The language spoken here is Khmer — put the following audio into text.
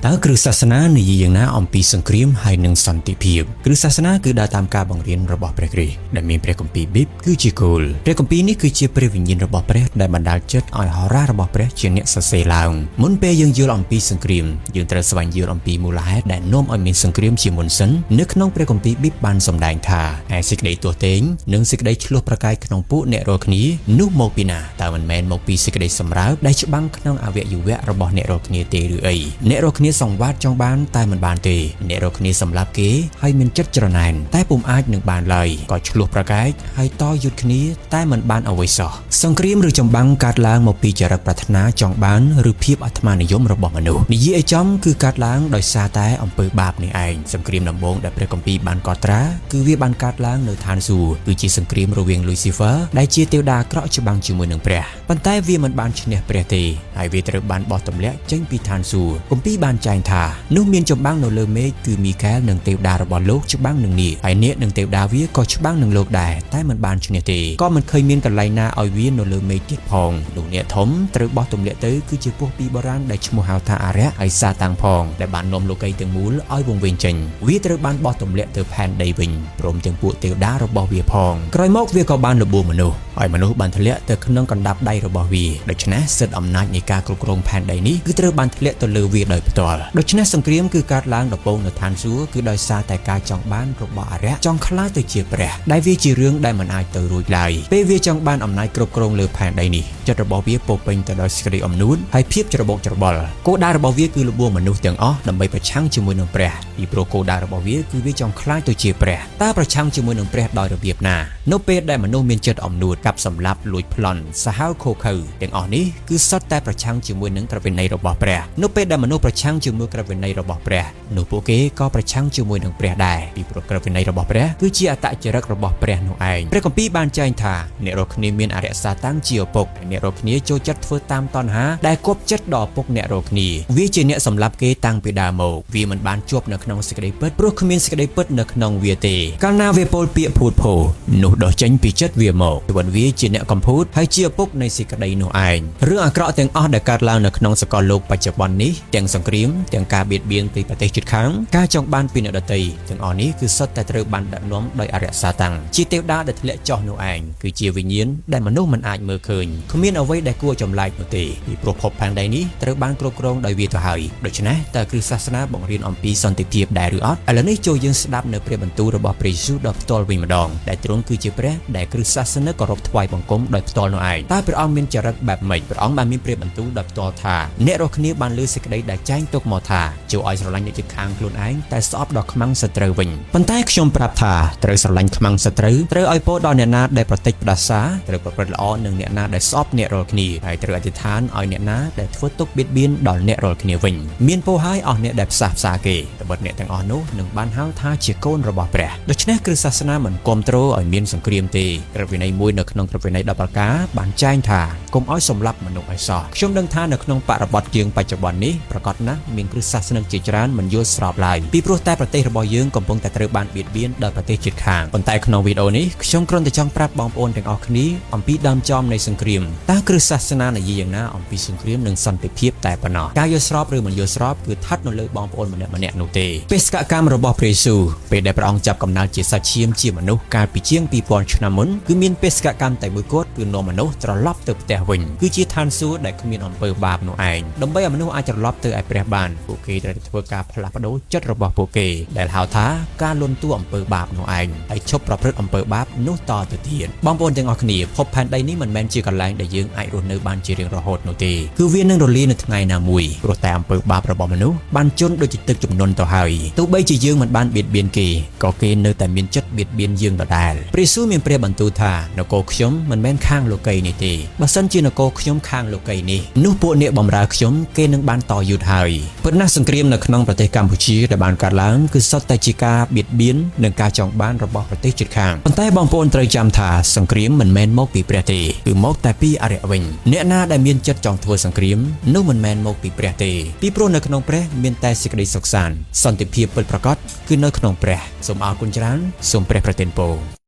តើគ្រឹះសាសនានិយាយយ៉ាងណាអំពីសង្គ្រាមហើយនិងសន្តិភាពគ្រឹះសាសនាគឺដើរតាមការបង្រៀនរបស់ព្រះគ្រីស្ទដែលមានព្រះគម្ពីរប៊ីបគឺជាគោលព្រះគម្ពីរនេះគឺជាព្រះវិញ្ញាណរបស់ព្រះដែលបណ្ដាលចិត្តឲ្យហោរារបស់ព្រះជាអ្នកសរសេរឡើងមុនពេលយើងយល់អំពីសង្គ្រាមយើងត្រូវស្វែងយល់អំពីមូលហេតុដែលនាំឲ្យមានសង្គ្រាមជាមុនសិននៅក្នុងព្រះគម្ពីរប៊ីបបានសម្ដែងថាឯសេចក្តីទោសទែងនិងសេចក្តីឆ្លោះប្រកែកក្នុងពួកអ្នករាល់គ្នានោះមកពីណាតើមិនមែនមកពីសេចក្តីសម្រើបដែលច្បាំងក្នុងអវយវៈរបស់អ្នករាល់គ្នាទេឬអីអ្នករាល់គ្នាសង្វាតចង់បានតែមិនបានទេអ្នករាល់គ្នាសម្លាប់គេហើយមានចិត្តច្រណែនតែពុំអាចនឹងបានឡើយក៏ឆ្លោះប្រកែកហើយតយុទ្ធគ្នាតែមិនបានអ្វីសោះសង្គ្រាមឬចម្បាំងកើតឡើងមកពីចរិតប្រាថ្នាចង់បានឬភាពអាត្មានិយមរបស់មនុស្សនិយាយឲ្យចំគឺកើតឡើងដោយសារតែអំពើបាបនេះឯងសង្គ្រាមដំបូងដែលព្រះគម្ពីរបានកត់ត្រាគឺវាបានកើតឡើងនៅឋានសួគ៌គឺជាសង្គ្រាមរវាង Lucifer ដែលជាទេវតាអាក្រក់ច្បាំងជាមួយនឹងព្រះប៉ុន្តែវាមិនបានឈ្នះព្រះទេហើយវាត្រូវបានបោះទម្លាក់ចេញពីឋានសួគ៌គម្ពីរបានចែងថានោះមានចម្បាំងនៅលើមេឃគឺមីកាអែលនិងទេវតារបស់លោកច្បាំងនឹងនាគហើយនាគនិងទេវតាវាក៏ច្បាំងនឹងលោកដែរតែមិនបានឈ្នះទេក៏មិនឃើញមានកន្លែងណាឲ្យវានៅលើមេឃទៀតផងលោកនាគធំត្រូវបោះទម្លាក់ទៅគឺជាពស់ពីបុរាណដែលឈ្មោះហៅថាអារក្សហើយសាតាំងផងដែលបាននាំលោកីទាំងមូលឲ្យវង្វេងចេញវាត្រូវបានបោះទម្លាក់ទៅផែនដីវិញព្រមទាំងពួកទេវតារបស់វាផងក្រោយមកវាក៏បានលបួងមនុស្សហើយមនុស្សបានធ្លាក់ទៅក្នុងកណ្ដាប់ដៃរបស់វាដូច្នេះសិទ្ធិអំណាចនៃការគ្រប់គ្រងផែនដីនេះគឺត្រូវបានធ្លាក់ទៅលើវាដោយផ្ទាល់ដូច្នេះសង្គ្រាមគឺកើតឡើងដំបូងនៅឋានសួគ៌គឺដោយសារតែការចង់បានរបស់អារក្សចង់ក្លាយទៅជាព្រះដែលវាជារឿងដែលមិនអាចទៅរួចឡើយពេលវាចង់បានអំណាចគ្រប់គ្រងលើផែនដីនេះចិត្តរបស់វាពោពេញទៅដោយសេចក្តីអំនួតហើយភាពច្របូកច្របល់គោលដៅរបស់វាគឺលបួងមនុស្សទាំងអស់ដើម្បីប្រឆាំងជាមួយនឹងព្រះពីព្រោះគោលដៅរបស់វាគឺវាចង់ក្លាយទៅជាព្រះតើប្រឆាំងជាមួយនឹងព្រះដោយរបៀបណានៅពេលដែលមនុស្សមានចិត្តអំនួតកាប់សម្លាប់លួចប្លន់សាហាវខូខើទាំងអស់នេះគឺសុទ្ធតែប្រឆាំងជាមួយនឹងក្រឹតវិន័យរបស់ព្រះនៅពេលដែលមនុស្សប្រឆាំងជាមួយក្រឹតវិន័យរបស់ព្រះនោះពួកគេក៏ប្រឆាំងជាមួយនឹងព្រះដែរពីព្រោះក្រឹតវិន័យរបស់ព្រះគឺជាអត្តចរិតរបស់ព្រះនោះឯងព្រះគម្ពីរបានចែងថាអ្នករាល់គ្នាមានអរិយសាតាំងជាឪពុកអ្នករាល់គ្នាចូលចិត្តធ្វើតាមតណ្ហាដែលគប់ចិត្តដល់ឪពុកអ្នករាល់គ្នាវាជាអ្នកសម្លាប់គេតាំងពីដើមមកវាមិនបានជាប់នៅក្នុងសេចក្តីពិតព្រោះគ្មានសេចក្តីពិតនៅក្នុងវាទេកាលណាវាពោលពាក្យភូតភរនោះដុសចេញពីចិត្តវាមកព្រោះវាជាអ្នកកំពូតហើយជាឪពុកនៃសេចក្តីនោះឯងរឿងអាក្រក់ទាំងអស់ដែលកើតឡើងនៅក្នុងសកលលោកបច្ចុប្បន្ននេះទាំងសង្គ្រាមទាំងការបៀតបៀនពីប្រទេសជិតខាងការចង់បានពីអ្នកដទៃទាំងអស់នេះគឺសុទ្ធតែត្រូវបានដឹកនាំដោយអរិយសាតាំងជាទេវតាដែលធ្លាក់ចុះនោះឯងគឺជាវិញ្ញាណដែលមនុស្សមិនអាចមើលឃើញគ្មានអ្វីដែលគួរចម្លែកនោះទេពីព្រោះភពផែនដីនេះត្រូវបានគ្រប់គ្រងដោយវាទៅហើយដូច្នេះតើគ្រឹះសាសនាបង្រៀនអំពីសន្តិភាពដែរឬអត់ឥឡូវនេះចូលយើងស្ដាប់នៅព្រះបន្ទូលរបស់ព្រះយេស៊ូវដល់ផ្ទាល់វិញម្ដងដែលទ្រង់គឺជាព្រះដែលគ្រឹះសាសនាគោរពថ្វាយបង្គំដោយផ្ទាល់នោះឯងតើព្រះអង្គមានចរិតបែបម៉េចព្រះអង្គបានមានព្រះបន្ទូលដោយផ្ទាល់ថាអ្នករាល់គ្នាបានលើសេចក្តីដែលចែងទុកមកថាចូលឲ្យស្រឡាញ់អ្នកជិតខាងខ្លួនឯងតែស្អប់ដល់ខ្មាំងសត្រូវវិញប៉ុន្តែខ្ញុំប្រាប់ថាត្រូវស្រឡាញ់ខ្មាំងសត្រូវត្រូវឲ្យពោលដល់អ្នកណាដែលប្រតិចផ្ដាសាត្រូវប្រព្រឹត្តល្អនឹងអ្នកណាដែលស្អប់អ្នករាល់គ្នាហើយត្រូវអធិដ្ឋានឲ្យអ្នកណាដែលធ្វើទុកបៀតបៀនដល់អ្នករាល់គ្នាវិញមានពោលហើយអស់អ្នកដែលផ្សះផ្សាគេត្បិតអ្នកទាំងអស់នោះនឹងបានហៅថាជាកូនរបស់ព្រះដូច្នេះគ្រឹះសាសនាមិនគាំទ្រឲ្យមានសង្គ្រាមទេក្រឹតវិន័យមួយនៅក្នុងក្រឹតវិន័យ10ប្រការបានចែងថាកុំឲ្យសម្លាប់មនុស្សឲ្យសោះខ្ញុំដឹងថានៅក្នុងបរិបទយើងបច្ចុប្បន្ននេះប្រកាសណាស់មានគ្រឹះសាសនាជាច្រើនមិនយល់ស្របឡើយពីព្រោះតែប្រទេសរបស់យើងកំពុងតែត្រូវបានបៀតបៀនដោយប្រទេសជិតខាងប៉ុន្តែក្នុងវីដេអូនេះខ្ញុំគ្រាន់តែចង់ប្រាប់បងប្អូនទាំងអស់គ្នាអំពីដើមចំនៃសង្គ្រាមតើគ្រឹះសាសនានិយាយយ៉ាងណាអំពីសង្គ្រាមនិងសន្តិភាពតែប៉ុណ្ណោះការយល់ស្របឬមិនយល់ស្របគឺស្ថិតនៅលើបងប្អូនម្នាក់ៗនោះទេបេសកកម្មរបស់ព្រះយេស៊ូវពេលដែលព្រះអង្គចាប់កំណើតជាសាច់ឈាមជាមនុស្សកាលពីជាង 2000 ឆ្នាំមុនគឺមានបេសកកម្មតែមួយគត់គឺនាំមនុស្សត្រឡប់ទៅផ្ទះវិញគឺជាឋានសួគ៌ដែលគ្មានអំពើបាបនោះឯងដើម្បីឲ្យមនុស្សអាចត្រឡប់ទៅឯព្រះបានពួកគេត្រូវធ្វើការផ្លាស់ប្ដូរចិត្តរបស់ពួកគេដែលហៅថាការលន់តួអំពើបាបនោះឯងហើយឈប់ប្រព្រឹត្តអំពើបាបនោះតទៅទៀតបងប្អូនទាំងអស់គ្នាភពផែនដីនេះមិនមែនជាកន្លែងដែលយើងអាចរស់នៅបានជារៀងរហូតនោះទេគឺវានឹងរលាយនៅថ្ងៃណាមួយព្រោះតែអំពើបាបរបស់មនុស្សបានជន់ដូចជាទឹកជំនន់ទៅហើយទោះបីជាយើងមិនបានបៀតបៀនគេក៏គេនៅតែមានចិត្តបៀតបៀនយើងដដែលព្រះយេស៊ូវមានព្រះបន្ទូលថានគរខ្ញុំមិនមែនខាងលោកីនេះទេបើសិនជានគរខ្ញុំខាងលោកីនេះនោះពួកអ្នកបម្រើខ្ញុំគេនឹងបានតយូតហើយពិតណាស់សង្គ្រាមនៅក្នុងប្រទេសកម្ពុជាដែលបានកើតឡើងគឺសុទ្ធតែជាការបៀតបៀននិងការចង់បានរបស់ប្រទេសជិតខាងប៉ុន្តែបងប្អូនត្រូវចាំថាសង្គ្រាមមិនមែនមកពីព្រះទេគឺមកតែពីអរិយវិញអ្នកណាដែលមានចិត្តចង់ធ្វើសង្គ្រាមនោះមិនមែនមកពីព្រះទេពីព្រោះនៅក្នុងព្រះមានតែសេចក្តីសុខសាន្តសន្តិភាពពិតប្រាកដគឺនៅក្នុងព្រះសូមអរគុណច្រើនសូមព្រះប្រទានពរ